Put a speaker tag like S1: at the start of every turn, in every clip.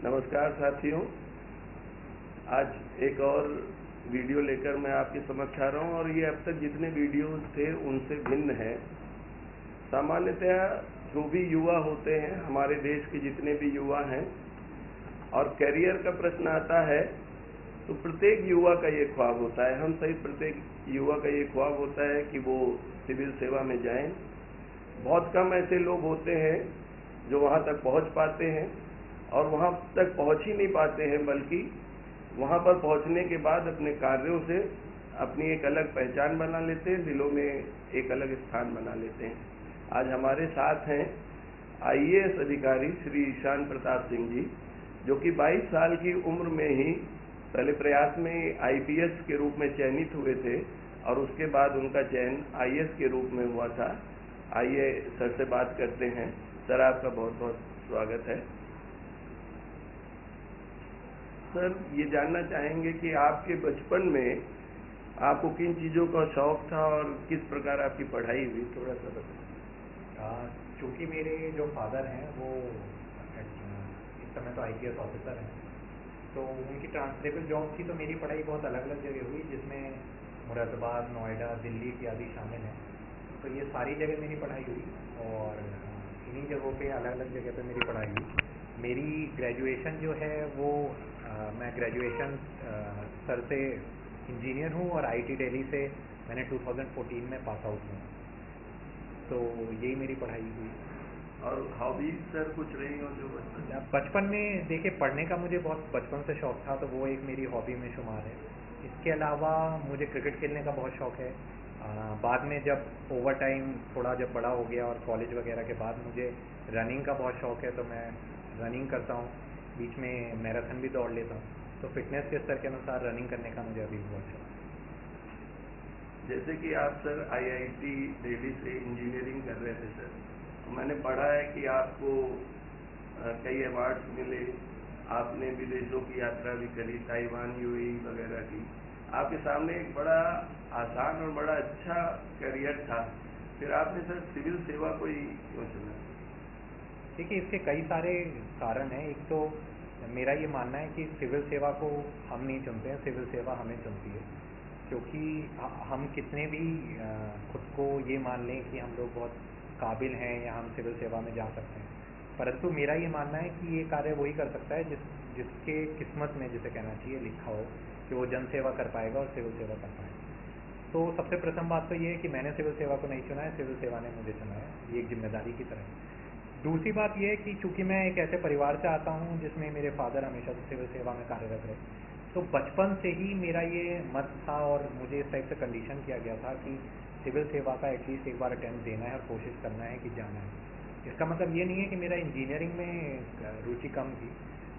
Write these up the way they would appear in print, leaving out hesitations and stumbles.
S1: नमस्कार साथियों, आज एक और वीडियो लेकर मैं आपके समक्ष आ रहा हूँ और ये अब तक जितने वीडियोस थे उनसे भिन्न है। सामान्यतया जो भी युवा होते हैं, हमारे देश के जितने भी युवा हैं और करियर का प्रश्न आता है तो प्रत्येक युवा का ये ख्वाब होता है, हम सहित प्रत्येक युवा का ये ख्वाब होता है कि वो सिविल सेवा में जाएं। बहुत कम ऐसे लोग होते हैं जो वहाँ तक पहुँच पाते हैं और वहाँ तक पहुँच ही नहीं पाते हैं, बल्कि वहाँ पर पहुँचने के बाद अपने कार्यों से अपनी एक अलग पहचान बना लेते हैं, दिलों में एक अलग स्थान बना लेते हैं। आज हमारे साथ हैं IAS अधिकारी श्री ईशान प्रताप सिंह जी, जो कि 22 साल की उम्र में ही पहले प्रयास में IPS के रूप में चयनित हुए थे और उसके बाद उनका चयन IAS के रूप में हुआ था। आइए सर से बात करते हैं। सर, आपका बहुत बहुत स्वागत है। सर, ये जानना चाहेंगे कि आपके बचपन में आपको किन चीज़ों का शौक था और किस प्रकार आपकी पढ़ाई हुई, थोड़ा सा बताएं।
S2: चूँकि मेरे जो फादर हैं वो इस समय तो IPS ऑफिसर हैं, तो उनकी ट्रांसफरेबल जॉब थी, तो मेरी पढ़ाई बहुत अलग अलग जगह हुई, जिसमें मुरादाबाद, नोएडा, दिल्ली इत्यादि शामिल हैं। तो ये सारी जगह मेरी पढ़ाई हुई और इन्हीं जगहों पे अलग अलग जगह पे मेरी पढ़ाई हुई। मेरी ग्रेजुएशन जो है वो मैं ग्रेजुएशन सर से इंजीनियर हूँ और IIT दिल्ली से मैंने 2014 में पास आउट हुआ। तो यही मेरी पढ़ाई हुई।
S1: और हॉबीज सर कुछ रही हो जो
S2: बचपन में देखिए, पढ़ने का मुझे बहुत बचपन से शौक था, तो वो एक मेरी हॉबी में शुमार है। इसके अलावा मुझे क्रिकेट खेलने का बहुत शौक है। बाद में जब ओवर टाइम थोड़ा जब बड़ा हो गया और कॉलेज वगैरह के बाद मुझे रनिंग का बहुत शौक है, तो मैं रनिंग करता हूँ, बीच में मैराथन भी दौड़ लेता हूँ। तो फिटनेस के स्तर के अनुसार रनिंग करने का मुझे अभी बहुत शौक है।
S1: जैसे कि आप सर IIT दिल्ली से इंजीनियरिंग कर रहे थे सर, मैंने पढ़ा है कि आपको कई अवार्ड्स मिले, आपने विदेशों की यात्रा भी करी, ताइवान, UAE वगैरह की। आपके सामने एक बड़ा आसान और बड़ा अच्छा करियर था, फिर आपने सर सिविल सेवा को ही क्यों चुना?
S2: देखिए, इसके कई सारे कारण हैं। एक तो मेरा ये मानना है कि सिविल सेवा को हम नहीं चुनते हैं, सिविल सेवा हमें चुनती है। क्योंकि हम कितने भी खुद को ये मान लें कि हम लोग बहुत काबिल हैं या हम सिविल सेवा में जा सकते हैं, परंतु मेरा ये मानना है कि ये कार्य वही कर सकता है जिसके किस्मत में, जिसे कहना चाहिए, लिखा हो कि वो जन सेवा कर पाएगा और सिविल सेवा कर पाएगा। तो सबसे प्रथम बात तो ये है कि मैंने सिविल सेवा को नहीं चुना है, सिविल सेवा ने मुझे चुना है, ये एक जिम्मेदारी की तरह है। दूसरी बात यह है कि चूँकि मैं एक ऐसे परिवार से आता हूँ जिसमें मेरे फादर हमेशा से सिविल सेवा में कार्यरत रहे, तो बचपन से ही मेरा ये मत था और मुझे इस टाइप से कंडीशन किया गया था कि सिविल सेवा का एटलीस्ट एक बार अटेम्प्ट देना है और कोशिश करना है कि जाना है। इसका मतलब ये नहीं है कि मेरा इंजीनियरिंग में रुचि कम थी,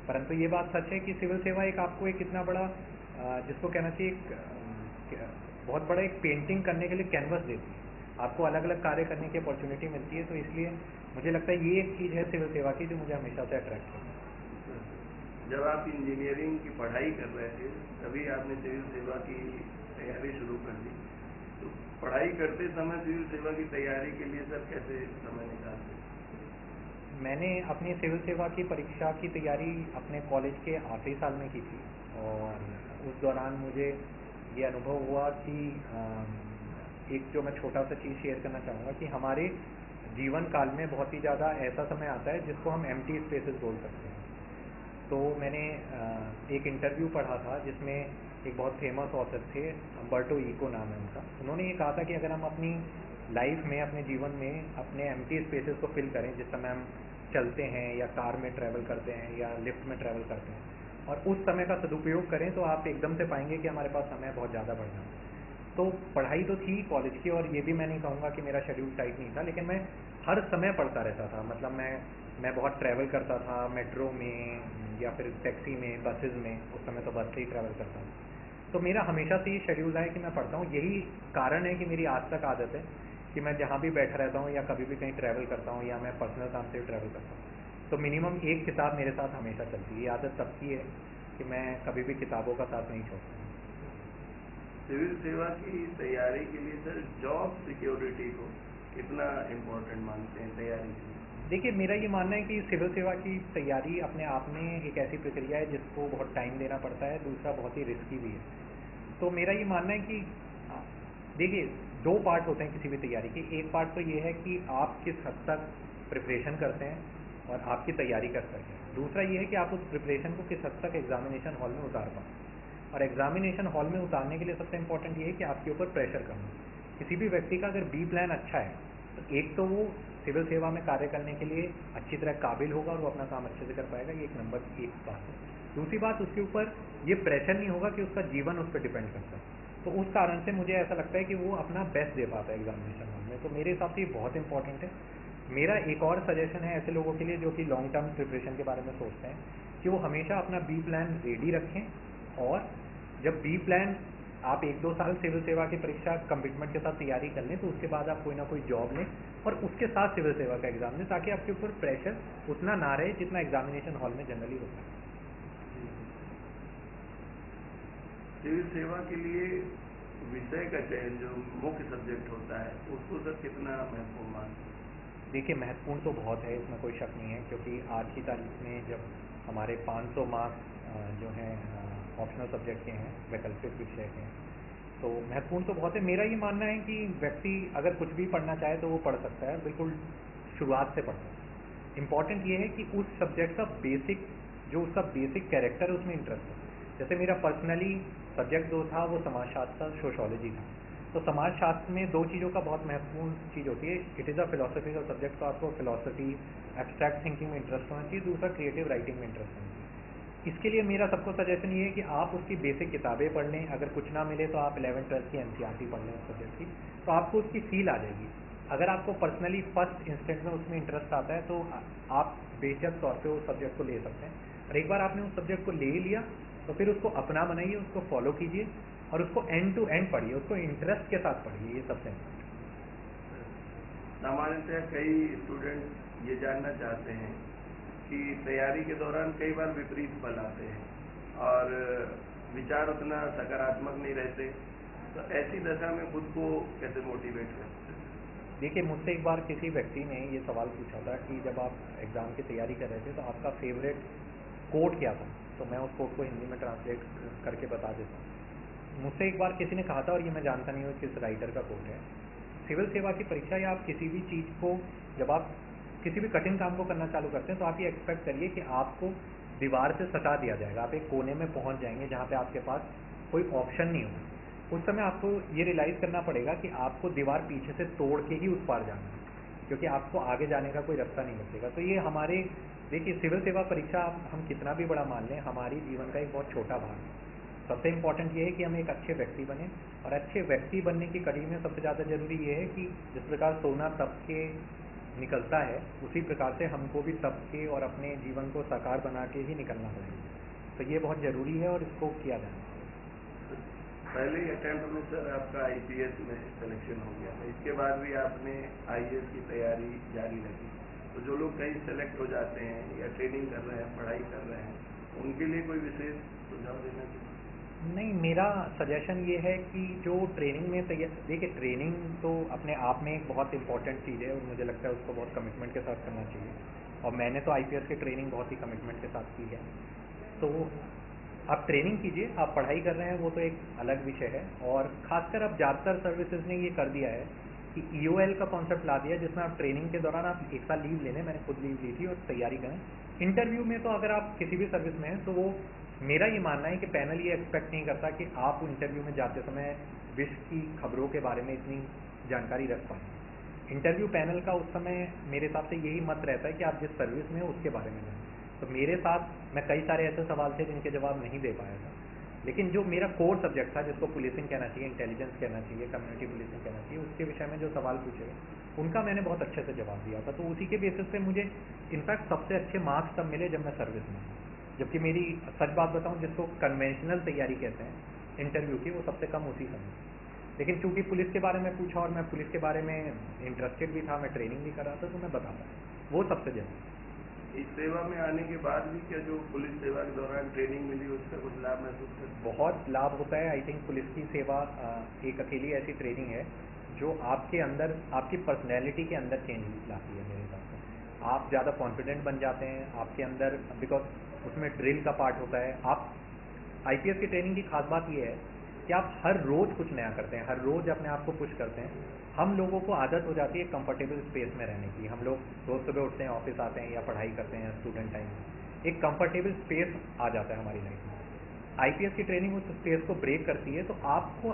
S2: परंतु ये बात सच है कि सिविल सेवा एक आपको एक इतना बड़ा, जिसको कहना चाहिए, बहुत बड़ा एक पेंटिंग करने के लिए कैनवस देती है, आपको अलग अलग कार्य करने की अपॉर्चुनिटी मिलती है। तो इसलिए मुझे लगता है ये एक चीज़ है सिविल सेवा की जो मुझे हमेशा से अट्रैक्ट करती है।
S1: जब आप इंजीनियरिंग की पढ़ाई कर रहे थे तभी आपने सिविल सेवा की तैयारी शुरू कर दी, तो पढ़ाई करते समय सिविल सेवा की तैयारी के लिए सर कैसे समय निकालते?
S2: मैंने अपनी सिविल सेवा की परीक्षा की तैयारी अपने कॉलेज के आखिरी साल में की थी और उस दौरान मुझे ये अनुभव हुआ कि एक जो मैं छोटा सा चीज़ शेयर करना चाहूँगा कि हमारे जीवन काल में बहुत ही ज़्यादा ऐसा समय आता है जिसको हम एम्प्टी स्पेसेस बोल सकते हैं। तो मैंने एक इंटरव्यू पढ़ा था जिसमें एक बहुत फेमस ऑथर थे, अम्बर्टो इको नाम है उनका। उन्होंने ये कहा था कि अगर हम अपनी लाइफ में, अपने जीवन में अपने एम्प्टी स्पेसेस को फिल करें, जिस समय हम चलते हैं या कार में ट्रैवल करते हैं या लिफ्ट में ट्रैवल करते हैं, और उस समय का सदुपयोग करें, तो आप एकदम से पाएंगे कि हमारे पास समय बहुत ज़्यादा बढ़ जाता है। तो पढ़ाई तो थी कॉलेज की, और ये भी मैं नहीं कहूँगा कि मेरा शेड्यूल टाइट नहीं था, लेकिन मैं हर समय पढ़ता रहता था। मतलब मैं बहुत ट्रैवल करता था, मेट्रो में या फिर टैक्सी में, बसेस में, उस समय तो बस से ही ट्रैवल करता था। तो मेरा हमेशा से ये शेड्यूल रहा है कि मैं पढ़ता हूँ। यही कारण है कि मेरी आज तक आदत है कि मैं जहाँ भी बैठा रहता हूँ या कभी भी कहीं ट्रैवल करता हूँ या मैं पर्सनल काम से भी ट्रैवल करता हूँ, तो मिनिमम एक किताब मेरे साथ हमेशा चलती है। ये आदत तब की है कि मैं कभी भी किताबों का साथ नहीं छोड़ता।
S1: सिविल सेवा की तैयारी के लिए सर जॉब सिक्योरिटी को कितना इम्पोर्टेंट मानते हैं तैयारी के लिए?
S2: देखिए, मेरा ये मानना है कि सिविल सेवा की तैयारी अपने आप में एक ऐसी प्रक्रिया है जिसको बहुत टाइम देना पड़ता है, दूसरा बहुत ही रिस्की भी है। तो मेरा ये मानना है कि आ, देखिए, दो पार्ट होते हैं किसी भी तैयारी के। एक पार्ट तो ये है कि आप किस हद तक प्रिपरेशन करते हैं और आपकी तैयारी कर सकते हैं। दूसरा ये है कि आप उस प्रिपरेशन को किस हद तक एग्जामिनेशन हॉल में उतार पाएँ। और एग्जामिनेशन हॉल में उतारने के लिए सबसे इंपॉर्टेंट ये है कि आपके ऊपर प्रेशर कम हो। किसी भी व्यक्ति का अगर बी प्लान अच्छा है तो एक तो वो सिविल सेवा में कार्य करने के लिए अच्छी तरह काबिल होगा और वो अपना काम अच्छे से कर पाएगा, ये एक नंबर एक बात है। दूसरी बात, उसके ऊपर ये प्रेशर नहीं होगा कि उसका जीवन उस पर डिपेंड करता है। तो उस कारण से मुझे ऐसा लगता है कि वो अपना बेस्ट दे पाता है एग्जामिनेशन हॉल में। तो मेरे हिसाब से ये बहुत इंपॉर्टेंट है। मेरा एक और सजेशन है ऐसे लोगों के लिए जो कि लॉन्ग टर्म प्रिपरेशन के बारे में सोचते हैं कि वो हमेशा अपना बी प्लान रेडी रखें। और जब बी प्लान आप 1-2 साल सिविल सेवा की परीक्षा कमिटमेंट के साथ तैयारी कर लें तो उसके बाद आप कोई ना कोई जॉब लें और उसके साथ सिविल सेवा का एग्जाम दें, ताकि आपके ऊपर प्रेशर उतना ना रहे जितना एग्जामिनेशन हॉल में जनरली होता है।
S1: सिविल सेवा के लिए विषय का चयन जो मुख्य सब्जेक्ट होता है उसको सर कितना महत्वपूर्ण मानते हैं?
S2: देखिए, महत्वपूर्ण तो बहुत है, इसमें कोई शक नहीं है, क्योंकि आज की तारीख में जब हमारे 500 मार्क्स जो हैं ऑप्शनल सब्जेक्ट के हैं, वैकल्पिक विषय के हैं, तो महत्वपूर्ण तो बहुत है। मेरा ये मानना है कि व्यक्ति अगर कुछ भी पढ़ना चाहे तो वो पढ़ सकता है, बिल्कुल शुरुआत से पढ़ सकता है। इम्पॉर्टेंट ये है कि उस सब्जेक्ट का बेसिक, जो उसका बेसिक कैरेक्टर है उसमें इंटरेस्ट है। जैसे मेरा पर्सनली सब्जेक्ट जो था वो समाजशास्त्र, सोशोलॉजी था। तो समाजशास्त्र में दो चीज़ों का बहुत महत्वपूर्ण चीज़ होती है। It is a philosophical subject, तो आपको फिलोसफी, एब्स्ट्रैक्ट थिंकिंग में इंटरेस्ट होना चाहिए। दूसरा, क्रिएटिव राइटिंग में इंटरेस्ट होना चाहिए। इसके लिए मेरा सबको सजेशन ये है कि आप उसकी बेसिक किताबें पढ़ लें। अगर कुछ ना मिले तो आप 11th-12th की NCERT पढ़ लें उस सब्जेक्ट की, तो आपको उसकी फील आ जाएगी। अगर आपको पर्सनली फर्स्ट इंस्टेंट में उसमें इंटरेस्ट आता है तो आप बेशक तौर पे उस सब्जेक्ट को ले सकते हैं। और एक बार आपने उस सब्जेक्ट को ले लिया तो फिर उसको अपना बनाइए, उसको फॉलो कीजिए और उसको एंड टू एंड पढ़िए, उसको इंटरेस्ट के साथ पढ़िए, ये सबसे इम्पोर्टेंट।
S1: सामान्यतः कई स्टूडेंट ये जानना चाहते हैं कि तैयारी के दौरान कई बार विपरीत फल आते हैं और विचार उतना सकारात्मक नहीं रहते, तो ऐसी दशा में खुद को कैसे मोटिवेट करते हैं?
S2: देखिए, मुझसे एक बार किसी व्यक्ति ने ये सवाल पूछा था कि जब आप एग्ज़ाम की तैयारी कर रहे थे तो आपका फेवरेट कोट क्या था। तो मैं उस कोट को हिंदी में ट्रांसलेट करके बता देता हूँ। मुझसे एक बार किसी ने कहा था, और ये मैं जानता नहीं हूँ किस राइटर का कोट है, सिविल सेवा की परीक्षा या आप किसी भी चीज़ को, जब आप किसी भी कठिन काम को करना चालू करते हैं तो आप ये एक्सपेक्ट करिए कि आपको दीवार से सटा दिया जाएगा, आप एक कोने में पहुंच जाएंगे जहाँ पे आपके पास कोई ऑप्शन नहीं होगा। उस समय आपको ये रियलाइज़ करना पड़ेगा कि आपको दीवार पीछे से तोड़ के ही उस पार जाना है, क्योंकि आपको आगे जाने का कोई रास्ता नहीं बचेगा। तो ये हमारे, देखिए, सिविल सेवा परीक्षा हम कितना भी बड़ा मान लें, हमारी जीवन का एक बहुत छोटा भाग है। सबसे इम्पॉर्टेंट ये है कि हम एक अच्छे व्यक्ति बने, और अच्छे व्यक्ति बनने की कड़ी में सबसे ज़्यादा ज़रूरी ये है कि जिस प्रकार सोना तप के निकलता है, उसी प्रकार से हमको भी तप के और अपने जीवन को साकार बना के ही निकलना पड़ेगा। तो ये बहुत ज़रूरी है और इसको किया जाना चाहिए।
S1: पहले ही अटेम्प्ट में सर आपका IPS में सिलेक्शन हो गया था, इसके बाद भी आपने IAS की तैयारी जारी रखी, तो जो लोग कहीं सेलेक्ट हो जाते हैं या ट्रेनिंग कर रहे हैं, पढ़ाई कर रहे हैं, उनके लिए कोई विशेष सुझाव देना चाहिए?
S2: नहीं, मेरा सजेशन ये है कि जो ट्रेनिंग में देखिए, ट्रेनिंग तो अपने आप में एक बहुत इंपॉर्टेंट चीज़ है और मुझे लगता है उसको बहुत कमिटमेंट के साथ करना चाहिए। और मैंने तो IPS की ट्रेनिंग बहुत ही कमिटमेंट के साथ की है। तो आप ट्रेनिंग कीजिए, आप पढ़ाई कर रहे हैं वो तो एक अलग विषय है। और खासकर अब ज़्यादातर सर्विसेज ने ये कर दिया है कि EOL का कॉन्सेप्ट ला दिया, जिसमें आप ट्रेनिंग के दौरान आप एक साल लीव ले लें। मैंने खुद लीव ली थी और तैयारी करें। इंटरव्यू में तो अगर आप किसी भी सर्विस में हैं तो वो, मेरा ये मानना है कि पैनल ये एक्सपेक्ट नहीं करता कि आप इंटरव्यू में जाते समय विश्व की खबरों के बारे में इतनी जानकारी रख पाएँ। इंटरव्यू पैनल का उस समय मेरे हिसाब से यही मत रहता है कि आप जिस सर्विस में हो उसके बारे में जानें। तो मेरे साथ मैं कई सारे ऐसे सवाल थे जिनके जवाब नहीं दे पाया था, लेकिन जो मेरा कोर सब्जेक्ट था, जिसको पुलिसिंग कहना चाहिए, इंटेलिजेंस कहना चाहिए, कम्युनिटी पुलिसिंग कहना चाहिए, उसके विषय में जो सवाल पूछे गए उनका मैंने बहुत अच्छे से जवाब दिया था। तो उसी के बेसिस पे मुझे इनफैक्ट सबसे अच्छे मार्क्स तब मिले जब मैं सर्विस में था। जबकि मेरी, सच बात बताऊं, जिसको कन्वेंशनल तैयारी कहते हैं इंटरव्यू की, वो सबसे कम उसी समय। लेकिन चूंकि पुलिस के बारे में पूछा और मैं पुलिस के बारे में इंटरेस्टेड भी था, मैं ट्रेनिंग भी कर रहा था, तो मैं बता पाया, वो सबसे ज़रूरी।
S1: इस सेवा में आने के बाद भी क्या जो पुलिस सेवा के दौरान ट्रेनिंग मिली उसका कुछ लाभ महसूस करते हैं?
S2: बहुत लाभ होता है। आई थिंक पुलिस की सेवा एक अकेली ऐसी ट्रेनिंग है जो आपके अंदर, आपकी पर्सनैलिटी के अंदर चेंज लाती है मेरे हिसाब से। आप ज़्यादा कॉन्फिडेंट बन जाते हैं आपके अंदर, बिकॉज उसमें ड्रिल का पार्ट होता है। आप आईपीएस की ट्रेनिंग की खास बात ये है कि आप हर रोज़ कुछ नया करते हैं, हर रोज़ अपने आप को पुश करते हैं। हम लोगों को आदत हो जाती है कंफर्टेबल स्पेस में रहने की। हम लोग रोज़ सुबह उठते हैं, ऑफिस आते हैं या पढ़ाई करते हैं स्टूडेंट टाइम में, एक कंफर्टेबल स्पेस आ जाता है हमारी लाइफ में। आईपीएस की ट्रेनिंग उस स्पेस को ब्रेक करती है, तो आपको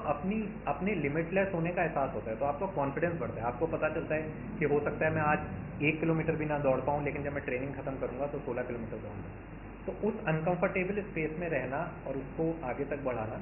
S2: अपने लिमिटलेस होने का एहसास होता है, तो आपका कॉन्फिडेंस बढ़ता है। आपको पता चलता है कि हो सकता है मैं आज 1 किलोमीटर भी ना दौड़ पाऊँ, लेकिन जब मैं ट्रेनिंग खत्म करूँगा तो 16 किलोमीटर दौड़ूंगा। तो उस अनकंफर्टेबल स्पेस में रहना और उसको आगे तक बढ़ाना,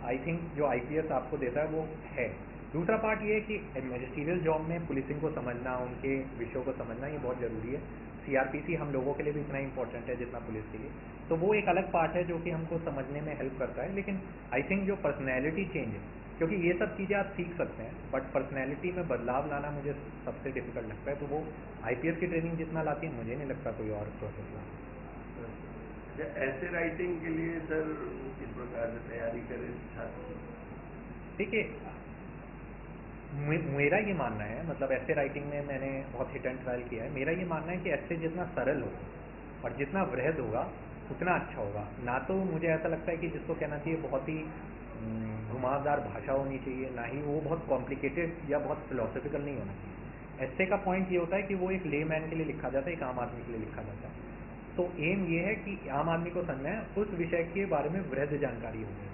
S2: आई थिंक जो आईपीएस आपको देता है वो है। दूसरा पार्ट ये है कि मैजिस्ट्रियल जॉब में पुलिसिंग को समझना, उनके विषयों को समझना, ये बहुत ज़रूरी है। सीआरपीसी हम लोगों के लिए भी इतना इंपॉर्टेंट है जितना पुलिस के लिए, तो वो एक अलग पार्ट है जो कि हमको समझने में हेल्प करता है। लेकिन आई थिंक जो पर्सनैलिटी चेंज है, क्योंकि ये सब चीज़ें आप सीख सकते हैं, बट पर्सनैलिटी में बदलाव लाना मुझे सबसे डिफिकल्ट लगता है, तो वो आईपीएस की ट्रेनिंग जितना लाती है मुझे नहीं लगता कोई और प्रोसेस लाती है।
S1: ऐसे राइटिंग के लिए सर किस प्रकार से तैयारी करें छात्र?
S2: देखिए, मेरा ये मानना है, मतलब ऐसे राइटिंग में मैंने बहुत हिट एंड ट्रायल किया है। मेरा ये मानना है कि ऐसे जितना सरल हो और जितना वृहद होगा उतना अच्छा होगा। ना तो मुझे ऐसा लगता है कि जिसको कहना चाहिए बहुत ही घुमावदार भाषा होनी चाहिए, ना ही वो बहुत कॉम्प्लिकेटेड या बहुत फिलोसफिकल नहीं होना चाहिए। ऐसे का पॉइंट ये होता है कि वो एक ले मैन के लिए लिखा जाता है, एक आम आदमी के लिए लिखा जाता है। तो एम ये है कि आम आदमी को समझना है, उस विषय के बारे में वृहद जानकारी हो गई।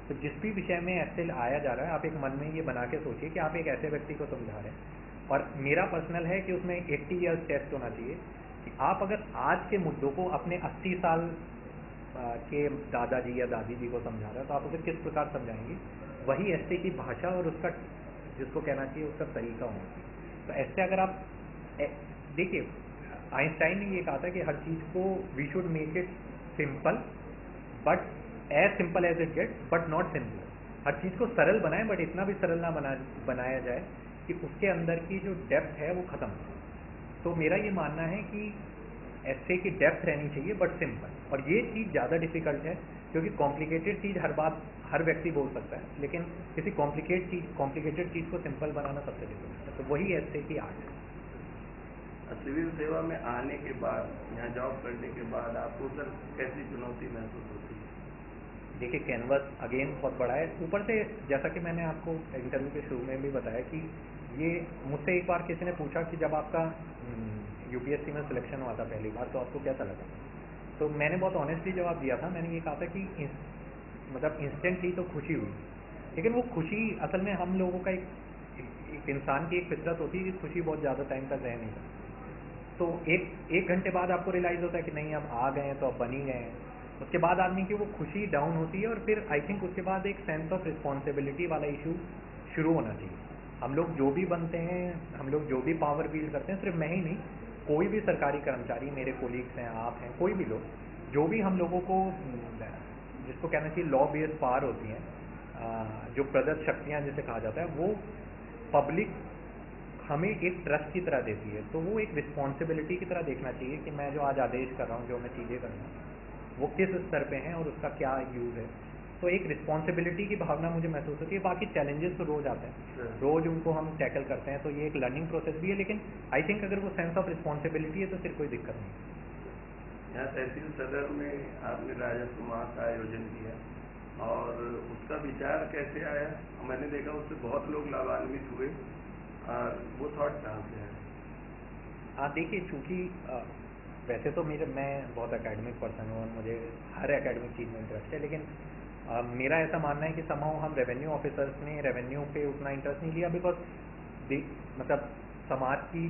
S2: तो जिस भी विषय में ऐसे आया जा रहा है, आप एक मन में ये बना के सोचिए कि आप एक ऐसे व्यक्ति को समझा रहे हैं। और मेरा पर्सनल है कि उसमें 80 ईयर्स टेस्ट होना चाहिए कि आप अगर आज के मुद्दों को अपने 80 साल के दादाजी या दादी जी को समझा रहे हैं, तो आप उसे किस प्रकार समझाएंगे। वही ऐसे की भाषा और उसका जिसको कहना चाहिए उसका तरीका होना चाहिए। तो ऐसे अगर आप देखिए, आइंस्टाइन ने ये कहा था कि हर चीज़ को we should make it simple, but as simple as it get, but not simple. हर चीज़ को सरल बनाएं, बट इतना भी सरल ना बनाया जाए कि उसके अंदर की जो डेप्थ है वो ख़त्म हो। तो मेरा ये मानना है कि ऐसे की डेप्थ रहनी चाहिए बट सिंपल, और ये चीज़ ज़्यादा डिफिकल्ट है क्योंकि कॉम्प्लिकेटेड चीज़ हर व्यक्ति बोल सकता है, लेकिन किसी कॉम्प्लिकेटेड चीज़ को सिंपल बनाना सबसे डिफिकल्ट है। तो वही ऐसे की आर्ट है।
S1: सिविल सेवा में आने के बाद, यहाँ जॉब करने के बाद आपको सर कैसी चुनौती महसूस होती है?
S2: देखिए, कैनवस अगेन बहुत बड़ा है। ऊपर से जैसा कि मैंने आपको इंटरव्यू के शुरू में भी बताया कि ये मुझसे एक बार किसी ने पूछा कि जब आपका यूपीएससी में सिलेक्शन हुआ था पहली बार, तो आपको कैसा लगा? तो मैंने बहुत ऑनेस्टली जवाब दिया था। मैंने ये कहा था कि मतलब इंस्टेंटली तो खुशी हुई, लेकिन वो खुशी असल में हम लोगों का एक इंसान की एक फितरत होती है कि खुशी बहुत ज़्यादा टाइम तक रह नहीं सकती। तो एक घंटे बाद आपको रियलाइज़ होता है कि नहीं, अब आ गए हैं तो अब बन ही गए हैं। उसके बाद आदमी की वो खुशी डाउन होती है, और फिर आई थिंक उसके बाद एक सेंस ऑफ रिस्पॉन्सिबिलिटी वाला इशू शुरू होना चाहिए। हम लोग जो भी बनते हैं, हम लोग जो भी पावर फील करते हैं, सिर्फ मैं ही नहीं, कोई भी सरकारी कर्मचारी, मेरे कोलीग्स हैं, आप हैं, कोई भी लोग, जो भी हम लोगों को जिसको कहना चाहिए लॉ बेस्ड पावर होती हैं, जो प्रदत्त शक्तियाँ जिसे कहा जाता है, वो पब्लिक हमें एक ट्रस्ट की तरह देती है। तो वो एक रिस्पॉन्सिबिलिटी की तरह देखना चाहिए कि मैं जो आज आदेश कर रहा हूँ, जो मैं चीज़ें कर रहा हूँ, वो किस स्तर पे हैं और उसका क्या यूज़ है। तो एक रिस्पॉन्सिबिलिटी की भावना मुझे महसूस होती है। बाकी चैलेंजेस तो रोज़ आते हैं, रोज़ उनको हम टैकल करते हैं, तो ये एक लर्निंग प्रोसेस भी है। लेकिन आई थिंक अगर वो सेंस ऑफ रिस्पॉन्सिबिलिटी है तो फिर कोई दिक्कत नहीं।
S1: यहाँ तहसील सदर में आपने राजस्व माह का आयोजन किया, और उसका विचार कैसे आया? मैंने देखा उससे बहुत लोग लाभान्वित हुए, और वो थॉट कहाँ से आया?
S2: हाँ, देखिए, चूँकि वैसे तो मैं बहुत एकेडमिक पर्सन हूँ और मुझे हर एकेडमिक चीज़ में इंटरेस्ट है, लेकिन मेरा ऐसा मानना है कि समहाउ हम रेवेन्यू ऑफिसर्स ने रेवेन्यू पे उतना इंटरेस्ट नहीं लिया, बिकॉज मतलब समाज की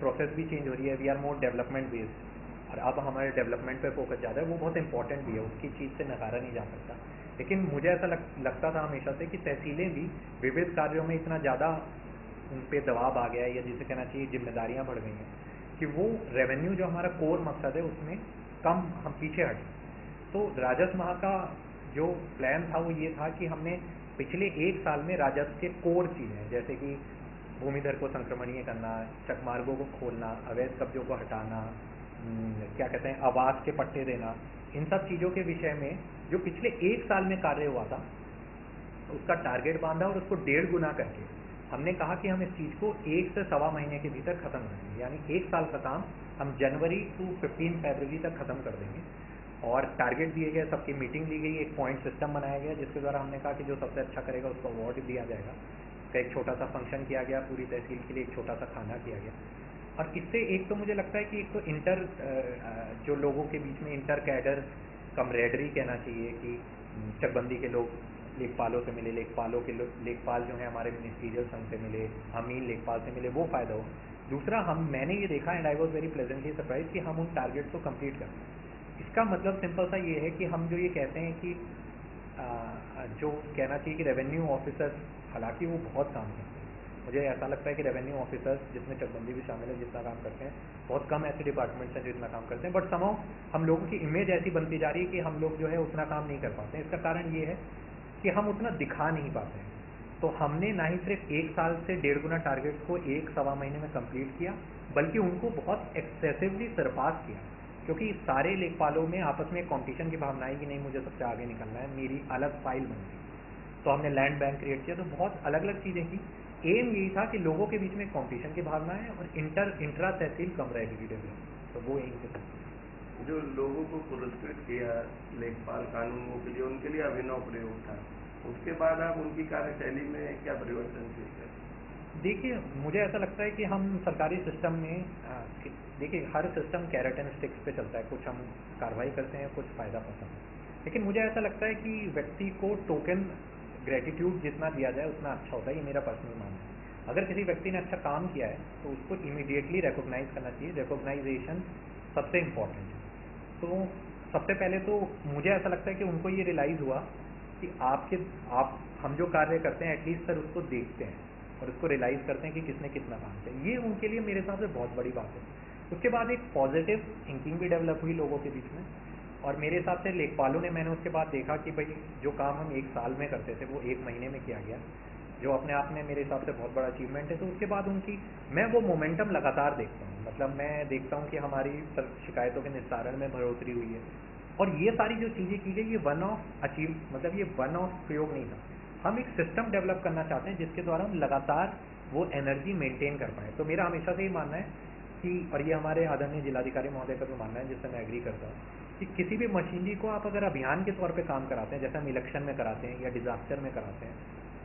S2: प्रोसेस भी चेंज हो रही है, we are more development based, और अब हमारे डेवलपमेंट पे फोकस ज़्यादा है। वो बहुत इंपॉर्टेंट भी है, उसकी चीज़ से नकारा नहीं जा सकता। लेकिन मुझे ऐसा लगता था हमेशा से कि तहसीलें भी विविध कार्यों में इतना ज़्यादा उन पर दबाव आ गया है, या जिसे कहना चाहिए जिम्मेदारियाँ बढ़ गई हैं, कि वो रेवेन्यू जो हमारा कोर मकसद है उसमें कम हम पीछे हटे। तो राजस्व माह का जो प्लान था वो ये था कि हमने पिछले 1 साल में राजस्व के कोर चीज़ें, जैसे कि भूमिधर को संक्रमणीय करना, चकमार्गों को खोलना, अवैध कब्जों को हटाना, क्या कहते हैं, आवास के पट्टे देना, इन सब चीज़ों के विषय में जो पिछले 1 साल में कार्य हुआ था, उसका टारगेट बांधा और उसको 1.5 गुना करके हमने कहा कि हम इस चीज़ को 1 से सवा महीने के भीतर ख़त्म करेंगे, यानी 1 साल का काम हम जनवरी टू 15 फरवरी तक ख़त्म कर देंगे। और टारगेट दिए गए, सबकी मीटिंग ली गई, एक पॉइंट सिस्टम बनाया गया जिसके द्वारा हमने कहा कि जो सबसे अच्छा करेगा उसको अवार्ड दिया जाएगा। उसका एक छोटा सा फंक्शन किया गया, पूरी तहसील के लिए एक छोटा सा खाना किया गया। और इससे एक तो मुझे लगता है कि एक तो जो लोगों के बीच में इंटर कैडर कमरेडरी कहना चाहिए कि चकबंदी के लोग लेखपालों से मिले, लेखपाल जो हैं हमारे मिनिस्ट्रियल संघ से मिले, अमीन लेखपाल से मिले, वो फ़ायदा हो। दूसरा, मैंने ये देखा and I was very pleasantly surprise कि हम उन टारगेट्स को कंप्लीट करते हैं। इसका मतलब सिंपल सा ये है कि हम जो ये कहते हैं कि जो कहना चाहिए कि रेवेन्यू ऑफिसर्स, हालांकि वो बहुत काम करते हैं, मुझे ऐसा लगता है कि रेवेन्यू ऑफिसर्स, जिसमें चकबंदी भी शामिल है, जितना काम करते हैं, बहुत कम ऐसे डिपार्टमेंट्स हैं जो इतना काम करते हैं। बट समहाउ हम लोगों की इमेज ऐसी बनती जा रही है कि हम लोग जो है उतना काम नहीं कर पाते हैं। इसका कारण ये है कि हम उतना दिखा नहीं पाते हैं। तो हमने ना ही सिर्फ 1 साल से 1.5 गुना टारगेट्स को 1 सवा महीने में कंप्लीट किया, बल्कि उनको बहुत एक्सेसिवली सरपास किया, क्योंकि सारे लेखपालों में आपस में कंपटीशन की भावना है कि नहीं, मुझे सबसे आगे निकलना है, मेरी अलग फाइल बन गई। तो हमने लैंड बैंक क्रिएट किया, तो बहुत अलग अलग चीज़ें की। एम यही था कि लोगों के बीच में कंपटीशन की भावना है और इंट्रा तहसील कमरेडरी डेवलप, तो वो यहीं से था।
S1: जो लोगों को पुरस्कृत किया लेखपाल कानूनों के लिए, उनके लिए अभिनव प्रयोग था। उसके बाद आप उनकी कार्यशैली में क्या परिवर्तन थे?
S2: देखिए, मुझे ऐसा लगता है कि हम सरकारी सिस्टम में देखिए, हर सिस्टम कैरेट एंड स्टिक्स पे चलता है, कुछ हम कार्रवाई करते हैं, कुछ फ़ायदा पसंद है। लेकिन मुझे ऐसा लगता है कि व्यक्ति को टोकन ग्रेटिट्यूड जितना दिया जाए उतना अच्छा होता है, ये मेरा पर्सनल मानना है। अगर किसी व्यक्ति ने अच्छा काम किया है तो उसको इमीडिएटली रिकॉग्नाइज करना चाहिए। रिकॉग्नाइजेशन सबसे इम्पॉर्टेंट है। तो सबसे पहले तो मुझे ऐसा लगता है कि उनको ये रियलाइज़ हुआ कि हम जो कार्य करते हैं एटलीस्ट सर उसको देखते हैं और उसको रियलाइज़ करते हैं कि किसने कितना काम किया। ये उनके लिए मेरे हिसाब से बहुत बड़ी बात है। उसके बाद एक पॉजिटिव थिंकिंग भी डेवलप हुई लोगों के बीच में, और मेरे हिसाब से लेखपालों ने, मैंने उसके बाद देखा कि भाई जो काम हम 1 साल में करते थे वो 1 महीने में किया गया, जो अपने आप में मेरे हिसाब से बहुत बड़ा अचीवमेंट है। तो उसके बाद मैं वो मोमेंटम लगातार देखता हूँ। मतलब मैं देखता हूँ कि हमारी शिकायतों के निस्तारण में बढ़ोतरी हुई है, और ये सारी जो चीज़ें की गई, ये वन ऑफ प्रयोग नहीं था। हम एक सिस्टम डेवलप करना चाहते हैं जिसके द्वारा हम लगातार वो एनर्जी मेंटेन कर पाएँ। तो मेरा हमेशा से ये मानना है कि, और ये हमारे आदरणीय जिलाधिकारी महोदय का भी मानना है जिससे मैं एग्री करता हूँ, कि किसी भी मशीनरी को आप अगर अभियान के तौर पे काम कराते हैं, जैसे हम इलेक्शन में कराते हैं या डिजास्टर में कराते हैं,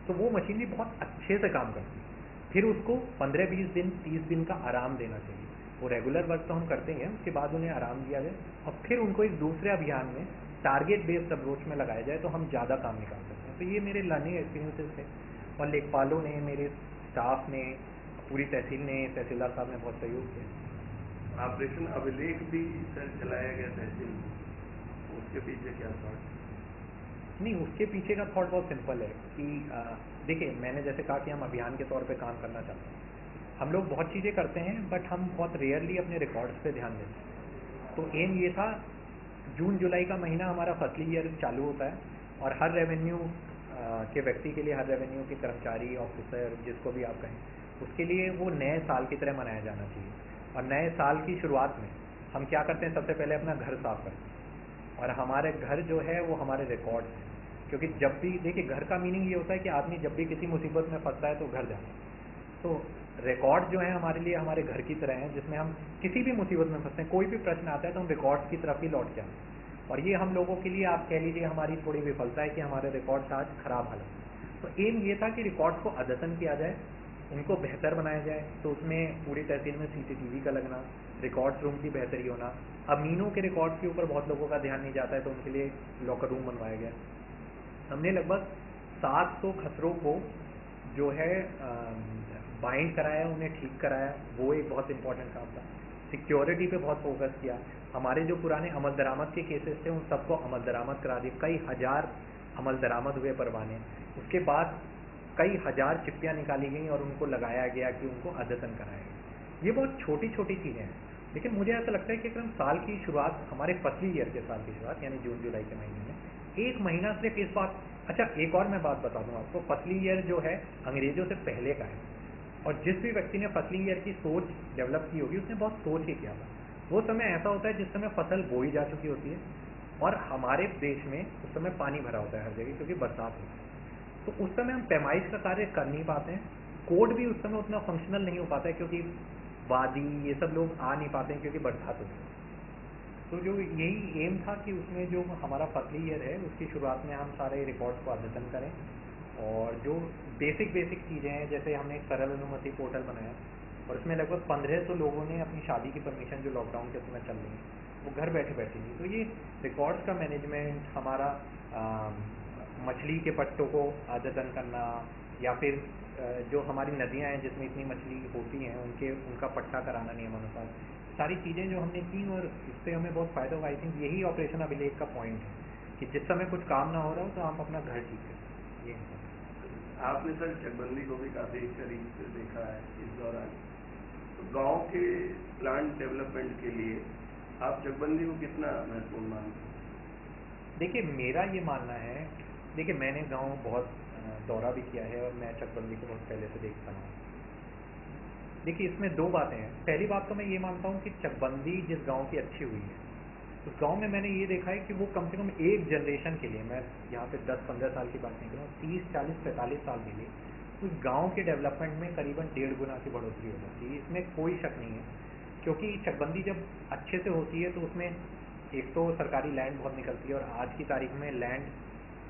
S2: तो वो मशीनरी बहुत अच्छे से काम करती है। फिर उसको 15-20 दिन 30 दिन का आराम देना चाहिए। वो रेगुलर वर्क तो हम करते हैं, उसके बाद उन्हें आराम दिया जाए और फिर उनको एक दूसरे अभियान में टारगेट बेस्ड अप्रोच में लगाया जाए, तो हम ज़्यादा काम निकाल सकते हैं। तो ये मेरे लर्निंग एक्सपीरियंसेस थे, और लेखपालों ने, मेरे स्टाफ ने, पूरी तहसील ने, तहसीलदार साहब ने बहुत सहयोग किया।
S1: ऑपरेशन अभिलेख भी सर चलाया गया तहसील में, उसके पीछे क्या थॉट?
S2: नहीं, उसके पीछे का थॉट बहुत सिंपल है कि देखिए, मैंने जैसे कहा कि हम अभियान के तौर पे काम करना चाहते हैं। हम लोग बहुत चीज़ें करते हैं, बट हम बहुत रेयरली अपने रिकॉर्ड्स पे ध्यान देते हैं। तो एम ये था, जून जुलाई का महीना हमारा फसली ईयर चालू होता है, और हर रेवेन्यू के व्यक्ति के लिए, हर रेवेन्यू के कर्मचारी, ऑफिसर, जिसको भी आप कहें, उसके लिए वो नए साल की तरह मनाया जाना चाहिए। और नए साल की शुरुआत में हम क्या करते हैं, सबसे पहले अपना घर साफ करते हैं, और हमारे घर जो है वो हमारे रिकॉर्ड्स हैं। क्योंकि जब भी, देखिए, घर का मीनिंग ये होता है कि आदमी जब भी किसी मुसीबत में फंसता है तो घर जाता है। तो रिकॉर्ड जो है हमारे लिए हमारे घर की तरह है, जिसमें हम किसी भी मुसीबत में फंसते हैं, कोई भी प्रश्न आता है तो हम रिकॉर्ड्स की तरफ ही लौट के आते हैं। और ये हम लोगों के लिए, आप कह लीजिए, हमारी थोड़ी विफलता है कि हमारे रिकॉर्ड्स आज खराब हालत में। तो एम ये था कि रिकॉर्ड्स को अद्यतन किया जाए, उनको बेहतर बनाया जाए। तो उसमें पूरी तहसील में CCTV का लगना, रिकॉर्ड्स रूम की बेहतरी होना। अमीनों के रिकॉर्ड्स के ऊपर बहुत लोगों का ध्यान नहीं जाता है, तो उनके लिए लॉकर रूम बनवाया गया। हमने लगभग 700 खसरों को जो है बाइंड कराया, उन्हें ठीक कराया, वो एक बहुत इंपॉर्टेंट काम था। सिक्योरिटी पे बहुत फोकस किया। हमारे जो पुराने अमल दरामद के केसेस थे उन सबको अमल दरामद करा दिए, कई हज़ार अमल दरामद हुए परवाने। उसके बाद कई हज़ार चिप्पियाँ निकाली गई और उनको लगाया गया कि उनको अद्यतन कराया गया। ये बहुत छोटी छोटी चीज़ें हैं, लेकिन मुझे ऐसा लगता है कि अगर हम साल की शुरुआत, हमारे फसली ईयर के साल की शुरुआत यानी जून जुलाई के महीने में, 1 महीना सिर्फ इस बात, अच्छा एक और मैं बात बता दूं आपको, फसली ईयर जो है अंग्रेजों से पहले का है, और जिस भी व्यक्ति ने फसली ईयर की सोच डेवलप की होगी उसने बहुत सोच के किया था। वो समय ऐसा होता है जिस समय फसल बोई जा चुकी होती है, और हमारे देश में उस समय पानी भरा होता है हर जगह, क्योंकि बरसात होती है। तो उस समय हम पैमाइश का कार्य कर नहीं पाते हैं, कोड भी उस समय उतना फंक्शनल नहीं हो पाता है, क्योंकि वादी ये सब लोग आ नहीं पाते हैं क्योंकि बरसात होती है। तो जो यही एम था कि उसमें जो हमारा फसली ईयर है उसकी शुरुआत में हम सारे रिकॉर्ड्स को अद्यतन करें, और जो बेसिक चीज़ें हैं, जैसे हमने एक सरल अनुमति पोर्टल बनाया और इसमें लगभग 1500 लोगों ने अपनी शादी की परमिशन जो लॉकडाउन के समय चल रही है वो घर बैठे बैठे हुई। तो ये रिकॉर्ड्स का मैनेजमेंट, हमारा मछली के पट्टों को अद्यतन करना, या फिर जो हमारी नदियाँ हैं जिसमें इतनी मछली होती हैं उनका पट्टा कराना नियमानुसार, सारी चीज़ें जो हमने की, और इससे हमें बहुत फ़ायदा हुआ। आई थिंक यही ऑपरेशन अभिलेख का पॉइंट है कि जिस समय कुछ काम ना हो रहा हो तो आप अपना घर ठीक करें। ये
S1: आपने सर चकबंदी को भी काफ़ी करीब से देखा है इस दौरान, तो गांव के प्लांट डेवलपमेंट के लिए आप चकबंदी को कितना महत्वपूर्ण मानते हैं?
S2: देखिए, मेरा ये मानना है, देखिए मैंने गांव बहुत दौरा भी किया है और मैं चकबंदी को बहुत पहले से देखता हूँ। देखिए, इसमें दो बातें हैं। पहली बात तो मैं ये मानता हूँ कि चकबंदी जिस गांव की अच्छी हुई है, उस गांव में मैंने ये देखा है कि वो कम से कम एक जनरेशन के लिए, मैं यहाँ पे 10-15 साल की बात नहीं कर रहा हूँ, 30, 40, 45 साल के लिए उस गांव के डेवलपमेंट में करीबन 1.5 गुना की बढ़ोतरी हो जाती है। इसमें कोई शक नहीं है, क्योंकि चकबंदी जब अच्छे से होती है तो उसमें एक तो सरकारी लैंड बहुत निकलती है, और आज की तारीख में लैंड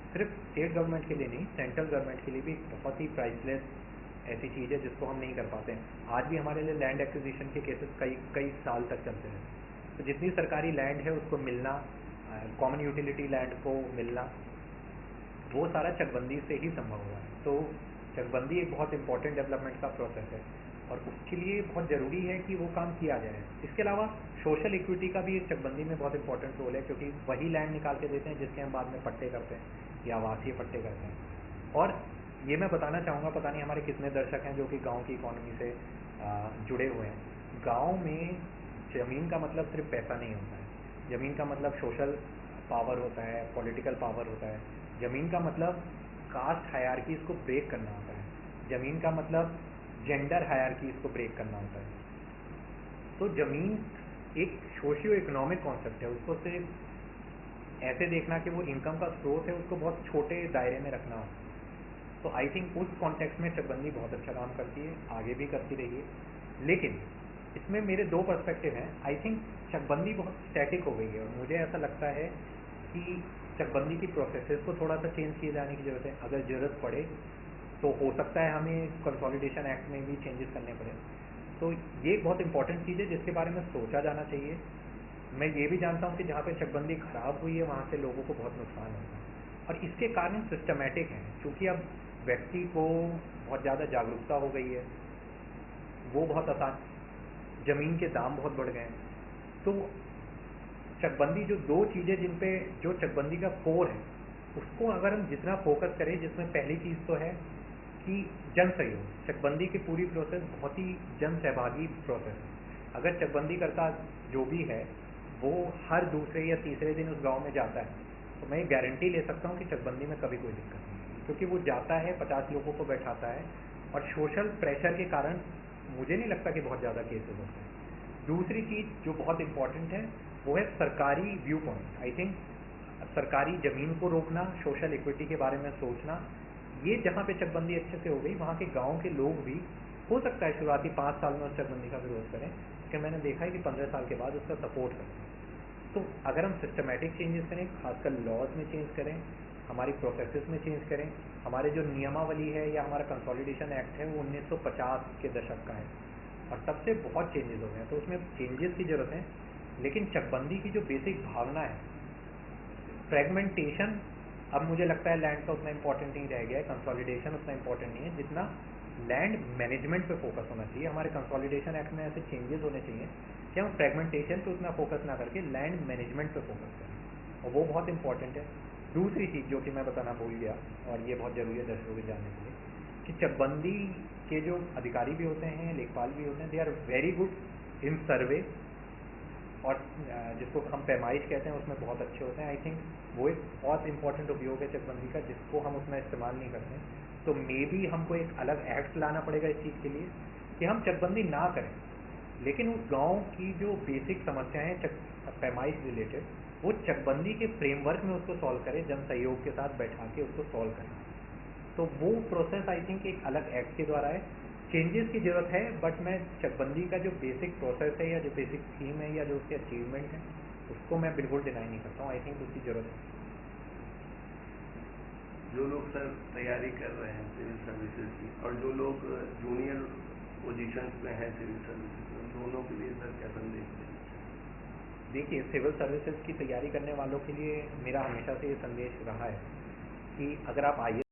S2: सिर्फ स्टेट गवर्नमेंट के लिए नहीं, सेंट्रल गवर्नमेंट के लिए भी बहुत ही प्राइसलेस ऐसी चीज़ है जिसको हम नहीं कर पाते हैं। आज भी हमारे लिए लैंड एक्विजिशन के केसेस कई साल तक चलते हैं। तो जितनी सरकारी लैंड है उसको मिलना, कॉमन यूटिलिटी लैंड को मिलना, वो सारा चकबंदी से ही संभव हुआ है। तो चकबंदी एक बहुत इंपॉर्टेंट डेवलपमेंट का प्रोसेस है, और उसके लिए बहुत ज़रूरी है कि वो काम किया जाए। इसके अलावा सोशल इक्विटी का भी एक चकबंदी में बहुत इंपॉर्टेंट रोल है, क्योंकि वही लैंड निकाल के देते हैं जिसके हम बाद में पट्टे करते हैं या आवासीय पट्टे करते हैं। और ये मैं बताना चाहूँगा, पता नहीं हमारे कितने दर्शक हैं जो कि गांव की इकोनॉमी से जुड़े हुए हैं। गांव में ज़मीन का मतलब सिर्फ पैसा नहीं होता है, ज़मीन का मतलब सोशल पावर होता है, पॉलिटिकल पावर होता है। ज़मीन का मतलब कास्ट हायरार्कीज़ को ब्रेक करना होता है, ज़मीन का मतलब जेंडर हायरार्कीज़ को ब्रेक करना होता है। तो ज़मीन एक सोशियो इकोनॉमिक कॉन्सेप्ट है, उसको सिर्फ ऐसे देखना कि वो इनकम का स्रोत है, उसको बहुत छोटे दायरे में रखना होता है। तो आई थिंक उस कॉन्टेक्स्ट में चकबंदी बहुत अच्छा काम करती है, आगे भी करती रही है। लेकिन इसमें मेरे दो पर्सपेक्टिव हैं। आई थिंक चकबंदी बहुत स्टैटिक हो गई है, और मुझे ऐसा लगता है कि चकबंदी की प्रोसेसेस को थोड़ा सा चेंज किए जाने की ज़रूरत है। अगर ज़रूरत पड़े तो हो सकता है हमें कंसोलिडेशन एक्ट में भी चेंजेस करने पड़े। तो ये एक बहुत इंपॉर्टेंट चीज़ है जिसके बारे में सोचा जाना चाहिए। मैं ये भी जानता हूँ कि जहाँ पे चकबंदी ख़राब हुई है वहाँ से लोगों को बहुत नुकसान होगा, और इसके कारण सिस्टमेटिक हैं। क्योंकि अब व्यक्ति को बहुत ज़्यादा जागरूकता हो गई है, वो बहुत आसान, ज़मीन के दाम बहुत बढ़ गए हैं। तो चकबंदी जो दो चीज़ें जिन पे जो चकबंदी का कोर है, उसको अगर हम जितना फोकस करें, जिसमें पहली चीज़ तो है कि जन सहयोग। चकबंदी की पूरी प्रोसेस बहुत ही जन सहभागी प्रोसेस है। अगर चकबंदी करता जो भी है वो हर दूसरे या तीसरे दिन उस गांव में जाता है, तो मैं ये गारंटी ले सकता हूँ कि चकबंदी में कभी कोई दिक्कत नहीं है, क्योंकि वो जाता है, 50 लोगों को बैठाता है, और सोशल प्रेशर के कारण मुझे नहीं लगता कि बहुत ज़्यादा केसेस होते हैं। दूसरी चीज़ जो बहुत इंपॉर्टेंट है वो है सरकारी व्यू पॉइंट। आई थिंक सरकारी ज़मीन को रोकना, सोशल इक्विटी के बारे में सोचना, ये जहाँ पे चकबंदी अच्छे से हो गई वहाँ के गांव के लोग भी हो सकता है शुरुआती 5 साल में उस चकबंदी का विरोध करें, लेकिन मैंने देखा है कि 15 साल के बाद उसका सपोर्ट करते हैं। तो अगर हम सिस्टमेटिक चेंजेस करें, खासकर लॉज में चेंज करें, हमारी प्रोसेसेस में चेंज करें, हमारे जो नियमावली है या हमारा कंसोलिडेशन एक्ट है वो 1950 के दशक का है, और तब से बहुत चेंजेस हो गए हैं, तो उसमें चेंजेस की ज़रूरत है। लेकिन चकबंदी की जो बेसिक भावना है, फ्रेगमेंटेशन, अब मुझे लगता है लैंड का उतना इंपॉर्टेंट नहीं रह गया है, कंसोलिडेशन उतना इंपॉर्टेंट नहीं है जितना लैंड मैनेजमेंट पे फोकस होना चाहिए। हमारे कंसोलिडेशन एक्ट में ऐसे चेंजेस होने चाहिए कि हम फ्रेगमेंटेशन पे उतना फोकस ना करके लैंड मैनेजमेंट पे फोकस करें, और वो बहुत इंपॉर्टेंट है। दूसरी चीज़ जो कि मैं बताना भूल गया, और ये बहुत ज़रूरी है दर्शकों के जानने के लिए, कि चकबंदी के जो अधिकारी भी होते हैं, लेखपाल भी होते हैं, they are very good in survey, और जिसको हम पैमाइश कहते हैं उसमें बहुत अच्छे होते हैं। आई थिंक वो एक बहुत इंपॉर्टेंट उपयोग है चकबंदी का, जिसको हम उतना इस्तेमाल नहीं करते हैं। तो मे बी हमको एक अलग एक्ट लाना पड़ेगा इस चीज़ के लिए कि हम चकबंदी ना करें, लेकिन उस गांव की जो बेसिक समस्याएं पैमाइश रिलेटेड, वो चकबंदी के फ्रेमवर्क में उसको सॉल्व करें, जन सहयोग के साथ बैठा के उसको सॉल्व करें। तो वो प्रोसेस आई थिंक एक अलग एक्ट के द्वारा है, चेंजेस की ज़रूरत है, बट मैं चकबंदी का जो बेसिक प्रोसेस है या जो बेसिक थीम है या जो उसके अचीवमेंट है, उसको मैं बिल्कुल डिनाई नहीं करता हूँ। आई थिंक उसकी ज़रूरत है।
S1: जो लोग सर तैयारी कर रहे हैं सिविल सर्विसेज की और जो लोग जूनियर पोजीशंस में हैं सिविल सर्विसेज में, उन दोनों के लिए सर क्या संदेश देना चाहिए?
S2: देखिए, सिविल सर्विसेज की तैयारी करने वालों के लिए मेरा हमेशा से ये संदेश रहा है कि अगर आप आई